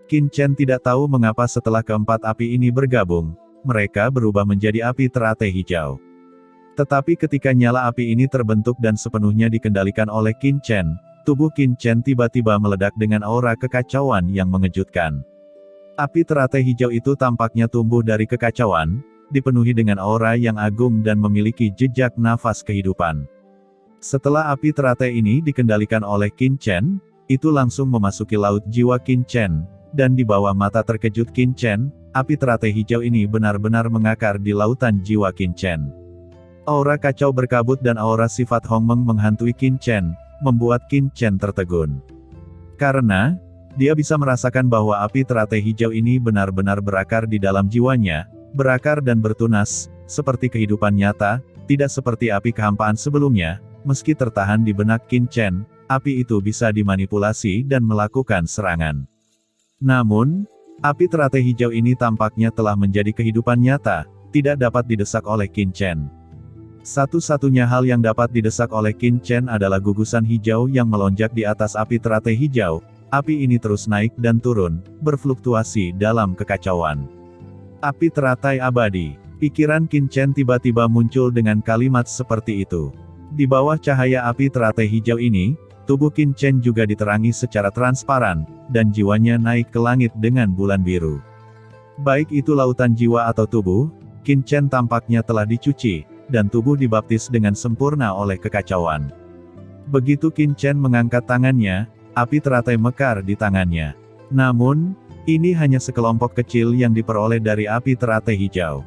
Qin Chen tidak tahu mengapa setelah keempat api ini bergabung, mereka berubah menjadi api teratai hijau. Tetapi ketika nyala api ini terbentuk dan sepenuhnya dikendalikan oleh Qin Chen, tubuh Qin Chen tiba-tiba meledak dengan aura kekacauan yang mengejutkan. Api teratai hijau itu tampaknya tumbuh dari kekacauan, dipenuhi dengan aura yang agung dan memiliki jejak nafas kehidupan. Setelah api teratai ini dikendalikan oleh Qin Chen, itu langsung memasuki laut jiwa Qin Chen, dan di bawah mata terkejut Qin Chen, api teratai hijau ini benar-benar mengakar di lautan jiwa Qin Chen. Aura kacau berkabut dan aura sifat Hongmeng menghantui Qin Chen, membuat Qin Chen tertegun. Karena, dia bisa merasakan bahwa api teratai hijau ini benar-benar berakar di dalam jiwanya, berakar dan bertunas, seperti kehidupan nyata, tidak seperti api kehampaan sebelumnya, meski tertahan di benak Qin Chen, api itu bisa dimanipulasi dan melakukan serangan. Namun, api teratai hijau ini tampaknya telah menjadi kehidupan nyata, tidak dapat didesak oleh Qin Chen. Satu-satunya hal yang dapat didesak oleh Qin Chen adalah gugusan hijau yang melonjak di atas api teratai hijau. Api ini terus naik dan turun, berfluktuasi dalam kekacauan. Api teratai abadi. Pikiran Qin Chen tiba-tiba muncul dengan kalimat seperti itu. Di bawah cahaya api teratai hijau ini, tubuh Qin Chen juga diterangi secara transparan, dan jiwanya naik ke langit dengan bulan biru. Baik itu lautan jiwa atau tubuh, Qin Chen tampaknya telah dicuci, dan tubuh dibaptis dengan sempurna oleh kekacauan. Begitu Qin Chen mengangkat tangannya, api teratai mekar di tangannya. Namun, ini hanya sekelompok kecil yang diperoleh dari api teratai hijau.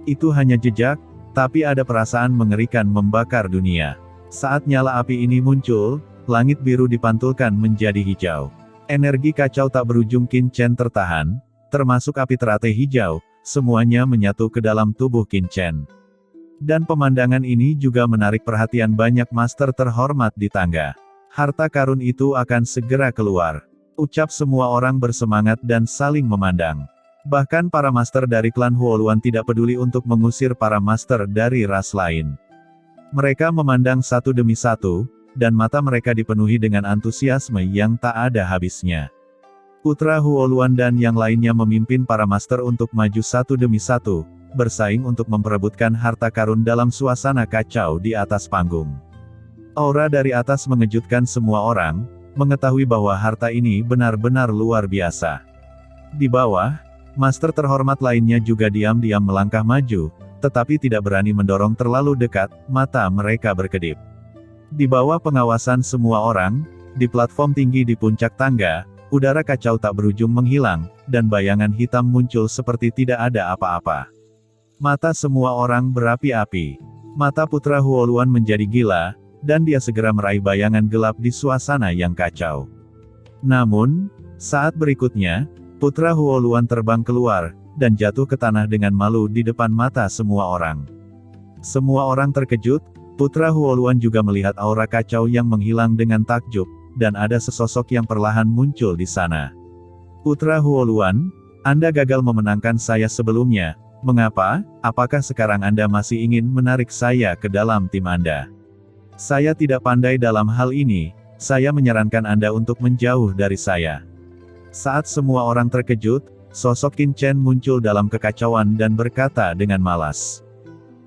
Itu hanya jejak, tapi ada perasaan mengerikan membakar dunia. Saat nyala api ini muncul, langit biru dipantulkan menjadi hijau. Energi kacau tak berujung Qin Chen tertahan, termasuk api teratai hijau, semuanya menyatu ke dalam tubuh Qin Chen. Dan pemandangan ini juga menarik perhatian banyak master terhormat di tangga. Harta karun itu akan segera keluar. Ucap semua orang bersemangat dan saling memandang. Bahkan para master dari klan Huoluan tidak peduli untuk mengusir para master dari ras lain. Mereka memandang satu demi satu, dan mata mereka dipenuhi dengan antusiasme yang tak ada habisnya. Putra Huoluan dan yang lainnya memimpin para master untuk maju satu demi satu, bersaing untuk memperebutkan harta karun dalam suasana kacau di atas panggung. Aura dari atas mengejutkan semua orang, mengetahui bahwa harta ini benar-benar luar biasa. Di bawah, master terhormat lainnya juga diam-diam melangkah maju, tetapi tidak berani mendorong terlalu dekat, mata mereka berkedip. Di bawah pengawasan semua orang, di platform tinggi di puncak tangga, udara kacau tak berujung menghilang, dan bayangan hitam muncul seperti tidak ada apa-apa. Mata semua orang berapi-api. Mata putra Huoluan menjadi gila, dan dia segera meraih bayangan gelap di suasana yang kacau. Namun, saat berikutnya, putra Huoluan terbang keluar, dan jatuh ke tanah dengan malu di depan mata semua orang. Semua orang terkejut. Putra Huoluan juga melihat aura kacau yang menghilang dengan takjub, dan ada sesosok yang perlahan muncul di sana. Putra Huoluan, Anda gagal memenangkan saya sebelumnya, mengapa? Apakah sekarang Anda masih ingin menarik saya ke dalam tim Anda? Saya tidak pandai dalam hal ini, saya menyarankan Anda untuk menjauh dari saya. Saat semua orang terkejut, sosok Qin Chen muncul dalam kekacauan dan berkata dengan malas.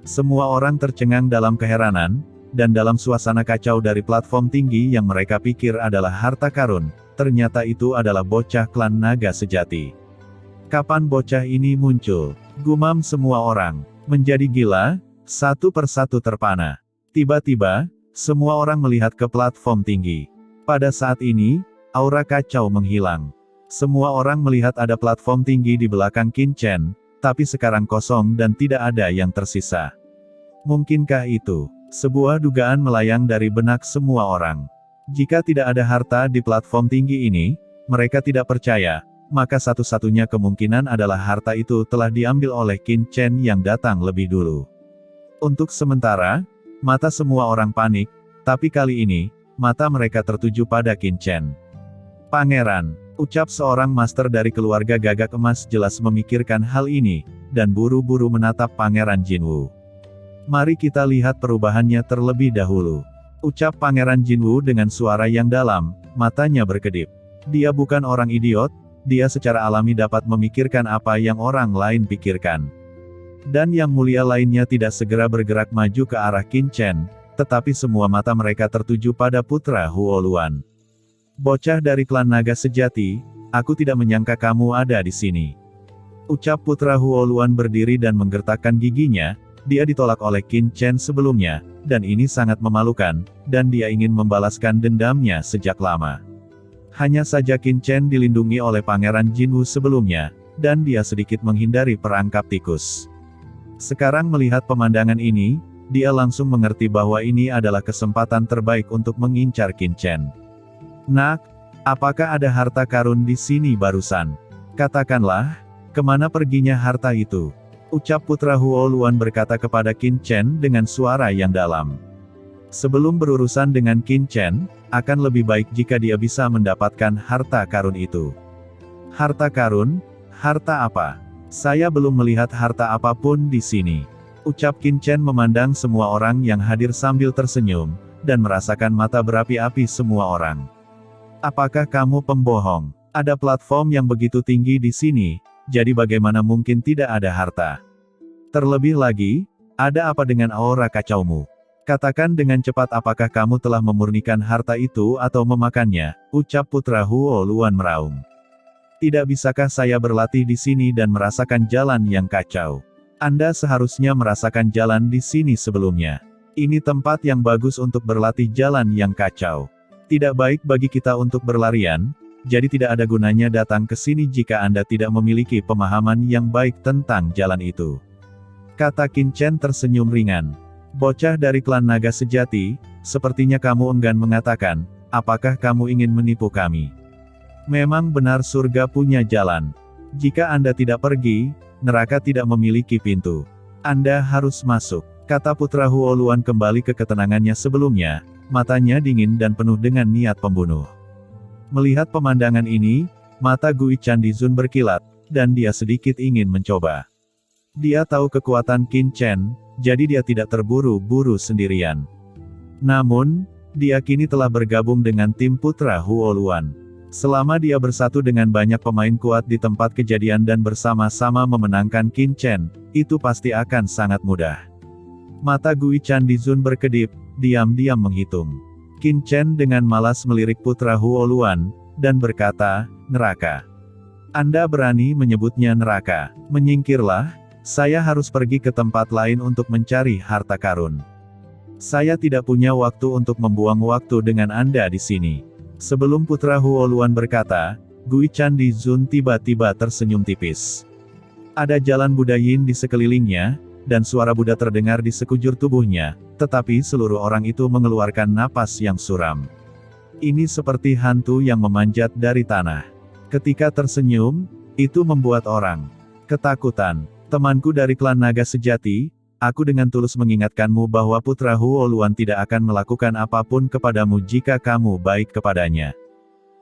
Semua orang tercengang dalam keheranan, dan dalam suasana kacau dari platform tinggi yang mereka pikir adalah harta karun, ternyata itu adalah bocah klan naga sejati. Kapan bocah ini muncul? Gumam semua orang. Menjadi gila, satu persatu terpana. Tiba-tiba, semua orang melihat ke platform tinggi. Pada saat ini, aura kacau menghilang. Semua orang melihat ada platform tinggi di belakang Qin Chen, tapi sekarang kosong dan tidak ada yang tersisa. Mungkinkah itu? Sebuah dugaan melayang dari benak semua orang. Jika tidak ada harta di platform tinggi ini, mereka tidak percaya, maka satu-satunya kemungkinan adalah harta itu telah diambil oleh Qin Chen yang datang lebih dulu. Untuk sementara, mata semua orang panik, tapi kali ini, mata mereka tertuju pada Qin Chen. Pangeran, ucap seorang master dari keluarga gagak emas jelas memikirkan hal ini, dan buru-buru menatap Pangeran Jinwu. Mari kita lihat perubahannya terlebih dahulu. Ucap Pangeran Jinwu dengan suara yang dalam, matanya berkedip. Dia bukan orang idiot, dia secara alami dapat memikirkan apa yang orang lain pikirkan. Dan yang mulia lainnya tidak segera bergerak maju ke arah Qin Chen, tetapi semua mata mereka tertuju pada putra Huo Luan. "Bocah dari klan naga sejati, aku tidak menyangka kamu ada di sini." Ucap putra Huo Luan berdiri dan menggertakkan giginya. Dia ditolak oleh Qin Chen sebelumnya, dan ini sangat memalukan, dan dia ingin membalaskan dendamnya sejak lama. Hanya saja Qin Chen dilindungi oleh Pangeran Jinwu sebelumnya, dan dia sedikit menghindari perangkap tikus. Sekarang melihat pemandangan ini, dia langsung mengerti bahwa ini adalah kesempatan terbaik untuk mengincar Qin Chen. "Nak, apakah ada harta karun di sini barusan? Katakanlah, kemana perginya harta itu?" Ucap putra Huo Luan berkata kepada Qin Chen dengan suara yang dalam. Sebelum berurusan dengan Qin Chen, akan lebih baik jika dia bisa mendapatkan harta karun itu. "Harta karun? Harta apa? Saya belum melihat harta apapun di sini." Ucap Qin Chen memandang semua orang yang hadir sambil tersenyum, dan merasakan mata berapi-api semua orang. "Apakah kamu pembohong? Ada platform yang begitu tinggi di sini, jadi bagaimana mungkin tidak ada harta? Terlebih lagi, ada apa dengan aura kacaumu? Katakan dengan cepat apakah kamu telah memurnikan harta itu atau memakannya?" Ucap putra Huo Luan meraung. "Tidak bisakah saya berlatih di sini dan merasakan jalan yang kacau? Anda seharusnya merasakan jalan di sini sebelumnya. Ini tempat yang bagus untuk berlatih jalan yang kacau. Tidak baik bagi kita untuk berlarian, jadi tidak ada gunanya datang ke sini jika Anda tidak memiliki pemahaman yang baik tentang jalan itu." Kata Qin Chen tersenyum ringan. "Bocah dari klan naga sejati, sepertinya kamu enggan mengatakan, apakah kamu ingin menipu kami? Memang benar surga punya jalan. Jika Anda tidak pergi, neraka tidak memiliki pintu. Anda harus masuk." Kata putra Huo Luan kembali ke ketenangannya sebelumnya, matanya dingin dan penuh dengan niat pembunuh. Melihat pemandangan ini, mata Gui Chandizun berkilat, dan dia sedikit ingin mencoba. Dia tahu kekuatan Qin Chen, jadi dia tidak terburu-buru sendirian. Namun, dia kini telah bergabung dengan tim putra Huo Luan. Selama dia bersatu dengan banyak pemain kuat di tempat kejadian dan bersama-sama memenangkan Qin Chen, itu pasti akan sangat mudah. Mata Gui Chandizun berkedip, diam-diam menghitung. Qin Chen dengan malas melirik putra Huo Luan, dan berkata, "Neraka. Anda berani menyebutnya neraka? Menyingkirlah, saya harus pergi ke tempat lain untuk mencari harta karun. Saya tidak punya waktu untuk membuang waktu dengan Anda di sini." Sebelum putra Huo Luan berkata, Gui Chandizun tiba-tiba tersenyum tipis. Ada jalan Buddha Yin di sekelilingnya, dan suara Buddha terdengar di sekujur tubuhnya, tetapi seluruh orang itu mengeluarkan napas yang suram. Ini seperti hantu yang memanjat dari tanah. Ketika tersenyum, itu membuat orang ketakutan. "Temanku dari klan naga sejati, aku dengan tulus mengingatkanmu bahwa putra Huo Luan tidak akan melakukan apapun kepadamu jika kamu baik kepadanya.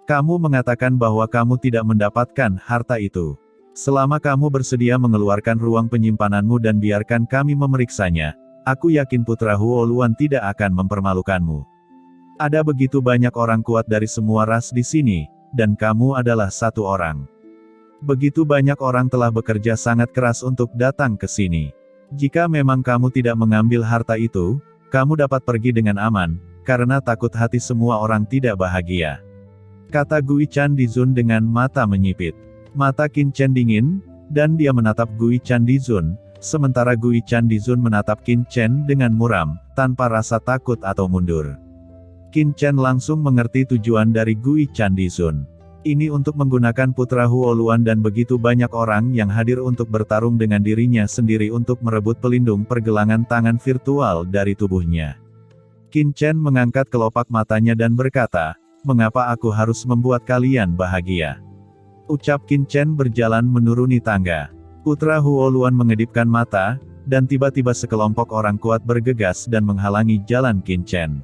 Kamu mengatakan bahwa kamu tidak mendapatkan harta itu. Selama kamu bersedia mengeluarkan ruang penyimpananmu dan biarkan kami memeriksanya, aku yakin putra Huo Luan tidak akan mempermalukanmu. Ada begitu banyak orang kuat dari semua ras di sini, dan kamu adalah satu orang. Begitu banyak orang telah bekerja sangat keras untuk datang ke sini. Jika memang kamu tidak mengambil harta itu, kamu dapat pergi dengan aman, karena takut hati semua orang tidak bahagia." Kata Gui Chandizun dengan mata menyipit. Mata Qin Chen dingin, dan dia menatap Gui Chandizun, sementara Gui Chandizun menatap Qin Chen dengan muram, tanpa rasa takut atau mundur. Qin Chen langsung mengerti tujuan dari Gui Chandizun. Ini untuk menggunakan putra Huo Luan dan begitu banyak orang yang hadir untuk bertarung dengan dirinya sendiri untuk merebut pelindung pergelangan tangan virtual dari tubuhnya. Qin Chen mengangkat kelopak matanya dan berkata, "Mengapa aku harus membuat kalian bahagia?" Ucap Qin Chen berjalan menuruni tangga. Putra Huo Luan mengedipkan mata, dan tiba-tiba sekelompok orang kuat bergegas dan menghalangi jalan Qin Chen.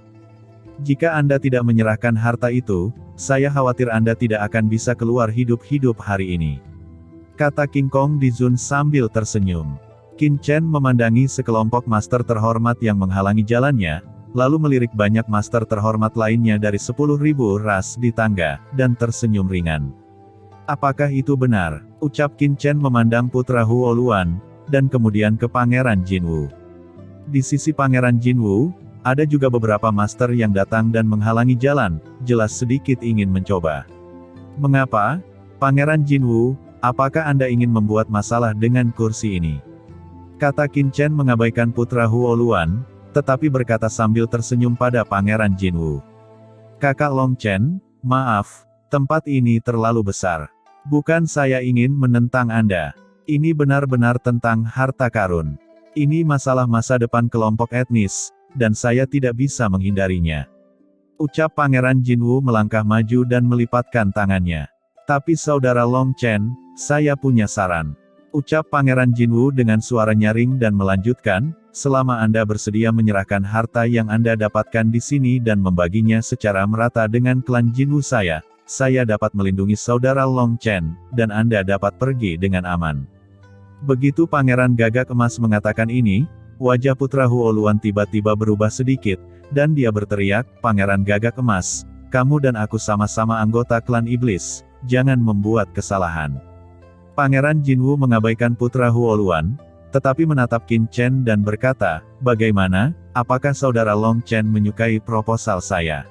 "Jika Anda tidak menyerahkan harta itu, saya khawatir Anda tidak akan bisa keluar hidup-hidup hari ini," kata King Kong Dizun sambil tersenyum. Qin Chen memandangi sekelompok master terhormat yang menghalangi jalannya, lalu melirik banyak master terhormat lainnya dari 10.000 ras di tangga, dan tersenyum ringan. Apakah itu benar? Ucap Qin Chen memandang putra Huo Luan, dan kemudian ke Pangeran Jinwu. Di sisi Pangeran Jinwu, ada juga beberapa master yang datang dan menghalangi jalan, jelas sedikit ingin mencoba. Mengapa? Pangeran Jinwu, apakah Anda ingin membuat masalah dengan kursi ini? Kata Qin Chen mengabaikan putra Huo Luan, tetapi berkata sambil tersenyum pada Pangeran Jinwu. Kakak Long Chen, maaf, tempat ini terlalu besar. Bukan saya ingin menentang Anda. Ini benar-benar tentang harta karun. Ini masalah masa depan kelompok etnis, dan saya tidak bisa menghindarinya. Ucap Pangeran Jinwu melangkah maju dan melipatkan tangannya. Tapi saudara Long Chen, saya punya saran. Ucap Pangeran Jinwu dengan suara nyaring dan melanjutkan, selama Anda bersedia menyerahkan harta yang Anda dapatkan di sini dan membaginya secara merata dengan klan Jinwu saya dapat melindungi saudara Long Chen, dan Anda dapat pergi dengan aman. Begitu Pangeran Gagak Emas mengatakan ini, wajah putra Huo Luan tiba-tiba berubah sedikit, dan dia berteriak, Pangeran Gagak Emas, kamu dan aku sama-sama anggota klan iblis, jangan membuat kesalahan. Pangeran Jinwu mengabaikan putra Huo Luan, tetapi menatap Qin Chen dan berkata, bagaimana, apakah saudara Long Chen menyukai proposal saya?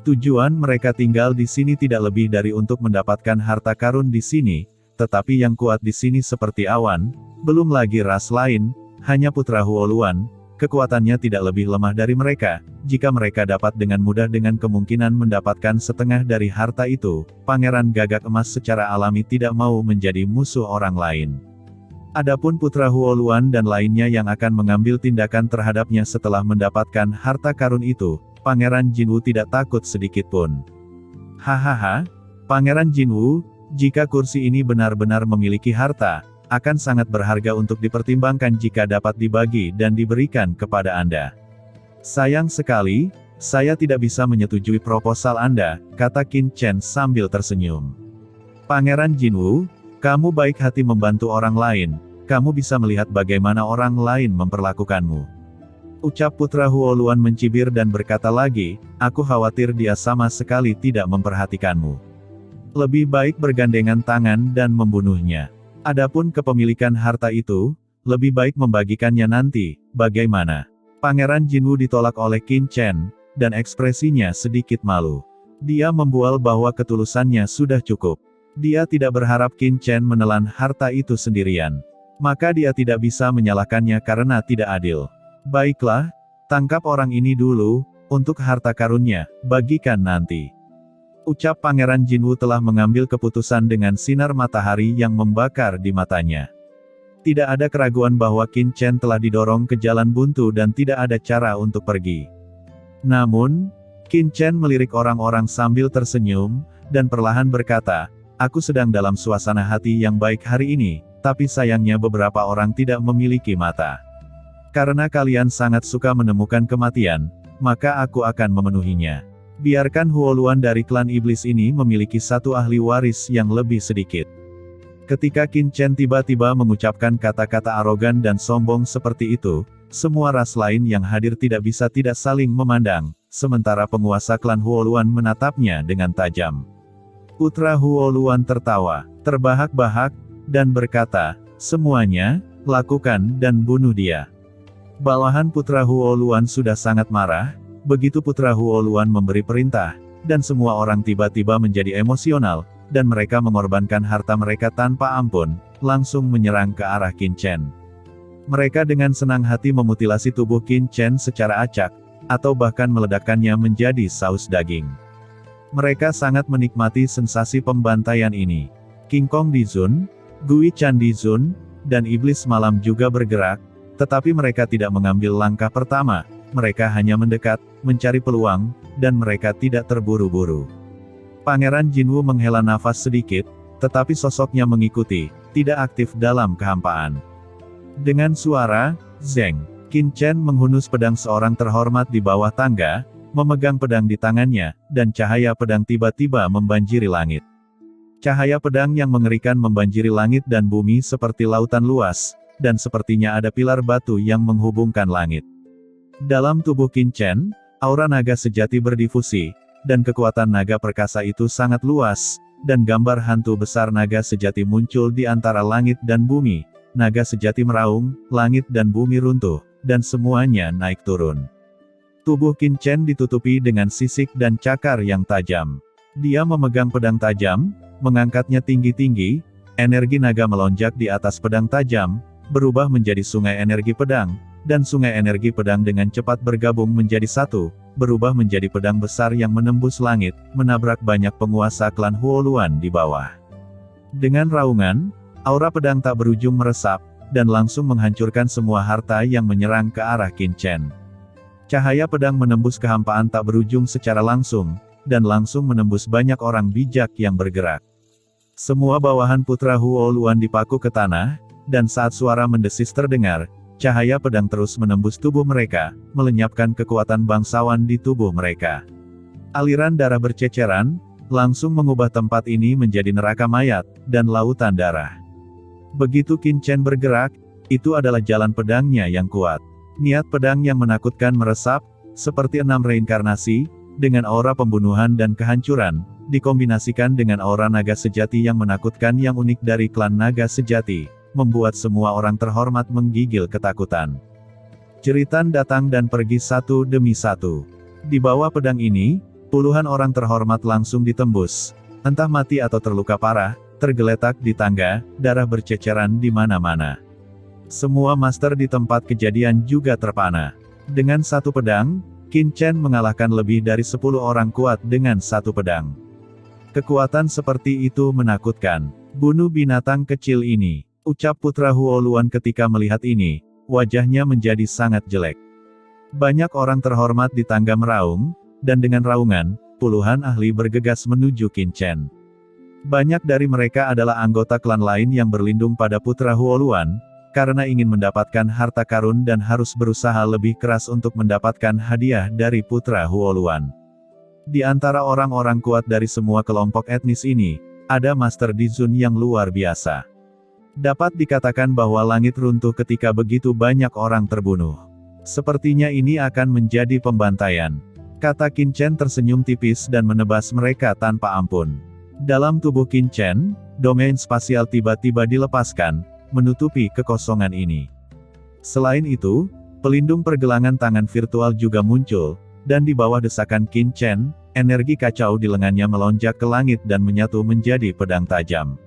Tujuan mereka tinggal di sini tidak lebih dari untuk mendapatkan harta karun di sini, tetapi yang kuat di sini seperti awan, belum lagi ras lain, hanya putra Huo Luan, kekuatannya tidak lebih lemah dari mereka, jika mereka dapat dengan mudah dengan kemungkinan mendapatkan setengah dari harta itu, Pangeran Gagak Emas secara alami tidak mau menjadi musuh orang lain. Adapun putra Huo Luan dan lainnya yang akan mengambil tindakan terhadapnya setelah mendapatkan harta karun itu, Pangeran Jinwu tidak takut sedikit pun. Hahaha, Pangeran Jinwu, jika kursi ini benar-benar memiliki harta, akan sangat berharga untuk dipertimbangkan jika dapat dibagi dan diberikan kepada Anda. Sayang sekali, saya tidak bisa menyetujui proposal Anda, kata Qin Chen sambil tersenyum. Pangeran Jinwu, kamu baik hati membantu orang lain, kamu bisa melihat bagaimana orang lain memperlakukanmu. Ucap putra Huo Luan mencibir dan berkata lagi, aku khawatir dia sama sekali tidak memperhatikanmu. Lebih baik bergandengan tangan dan membunuhnya. Adapun kepemilikan harta itu, lebih baik membagikannya nanti, bagaimana? Pangeran Jinwu ditolak oleh Qin Chen, dan ekspresinya sedikit malu. Dia membual bahwa ketulusannya sudah cukup. Dia tidak berharap Qin Chen menelan harta itu sendirian. Maka dia tidak bisa menyalahkannya karena tidak adil. Baiklah, tangkap orang ini dulu, untuk harta karunnya, bagikan nanti. Ucap Pangeran Jinwu telah mengambil keputusan dengan sinar matahari yang membakar di matanya. Tidak ada keraguan bahwa Qin Chen telah didorong ke jalan buntu dan tidak ada cara untuk pergi. Namun, Qin Chen melirik orang-orang sambil tersenyum, dan perlahan berkata, aku sedang dalam suasana hati yang baik hari ini, tapi sayangnya beberapa orang tidak memiliki mata. Karena kalian sangat suka menemukan kematian, maka aku akan memenuhinya. Biarkan Huo Luan dari klan iblis ini memiliki satu ahli waris yang lebih sedikit. Ketika Qin Chen tiba-tiba mengucapkan kata-kata arogan dan sombong seperti itu, semua ras lain yang hadir tidak bisa tidak saling memandang, sementara penguasa klan Huo Luan menatapnya dengan tajam. Putra Huo Luan tertawa, terbahak-bahak, dan berkata, semuanya, lakukan dan bunuh dia. Bawahan putra Huo Luan sudah sangat marah, begitu putra Huo Luan memberi perintah, dan semua orang tiba-tiba menjadi emosional, dan mereka mengorbankan harta mereka tanpa ampun, langsung menyerang ke arah Qin Chen. Mereka dengan senang hati memutilasi tubuh Qin Chen secara acak, atau bahkan meledakkannya menjadi saus daging. Mereka sangat menikmati sensasi pembantaian ini. King Kong Dizun, Gui Chan Dizun, dan Iblis Malam juga bergerak, tetapi mereka tidak mengambil langkah pertama, mereka hanya mendekat, mencari peluang, dan mereka tidak terburu-buru. Pangeran Jinwu menghela nafas sedikit, tetapi sosoknya mengikuti, tidak aktif dalam kehampaan. Dengan suara, zeng, Qin Chen menghunus pedang seorang terhormat di bawah tangga, memegang pedang di tangannya, dan cahaya pedang tiba-tiba membanjiri langit. Cahaya pedang yang mengerikan membanjiri langit dan bumi seperti lautan luas, dan sepertinya ada pilar batu yang menghubungkan langit. Dalam tubuh Qin Chen, aura naga sejati berdifusi, dan kekuatan naga perkasa itu sangat luas, dan gambar hantu besar naga sejati muncul di antara langit dan bumi. Naga sejati meraung, langit dan bumi runtuh, dan semuanya naik turun. Tubuh Qin Chen ditutupi dengan sisik dan cakar yang tajam. Dia memegang pedang tajam, mengangkatnya tinggi-tinggi, energi naga melonjak di atas pedang tajam, berubah menjadi sungai energi pedang, dan sungai energi pedang dengan cepat bergabung menjadi satu, berubah menjadi pedang besar yang menembus langit, menabrak banyak penguasa klan Huoluan di bawah. Dengan raungan, aura pedang tak berujung meresap, dan langsung menghancurkan semua harta yang menyerang ke arah Qin Chen. Cahaya pedang menembus kehampaan tak berujung secara langsung, dan langsung menembus banyak orang bijak yang bergerak. Semua bawahan putra Huoluan dipaku ke tanah, dan saat suara mendesis terdengar, cahaya pedang terus menembus tubuh mereka, melenyapkan kekuatan bangsawan di tubuh mereka. Aliran darah berceceran, langsung mengubah tempat ini menjadi neraka mayat, dan lautan darah. Begitu Qin Chen bergerak, itu adalah jalan pedangnya yang kuat. Niat pedang yang menakutkan meresap, seperti 6 reinkarnasi, dengan aura pembunuhan dan kehancuran, dikombinasikan dengan aura naga sejati yang menakutkan yang unik dari klan naga sejati, membuat semua orang terhormat menggigil ketakutan. Jeritan datang dan pergi satu demi satu. Di bawah pedang ini, puluhan orang terhormat langsung ditembus, entah mati atau terluka parah, tergeletak di tangga, darah berceceran di mana-mana. Semua master di tempat kejadian juga terpana. Dengan satu pedang, Qin Chen mengalahkan lebih dari 10 orang kuat dengan satu pedang. Kekuatan seperti itu menakutkan. Bunuh binatang kecil ini, ucap putra Huoluan ketika melihat ini, wajahnya menjadi sangat jelek. Banyak orang terhormat di tangga meraung, dan dengan raungan, puluhan ahli bergegas menuju Qin Chen. Banyak dari mereka adalah anggota klan lain yang berlindung pada putra Huoluan, karena ingin mendapatkan harta karun dan harus berusaha lebih keras untuk mendapatkan hadiah dari putra Huoluan. Di antara orang-orang kuat dari semua kelompok etnis ini, ada Master Dizun yang luar biasa. Dapat dikatakan bahwa langit runtuh ketika begitu banyak orang terbunuh. Sepertinya ini akan menjadi pembantaian. Kata Qin Chen tersenyum tipis dan menebas mereka tanpa ampun. Dalam tubuh Qin Chen, domain spasial tiba-tiba dilepaskan, menutupi kekosongan ini. Selain itu, pelindung pergelangan tangan virtual juga muncul, dan di bawah desakan Qin Chen, energi kacau di lengannya melonjak ke langit dan menyatu menjadi pedang tajam.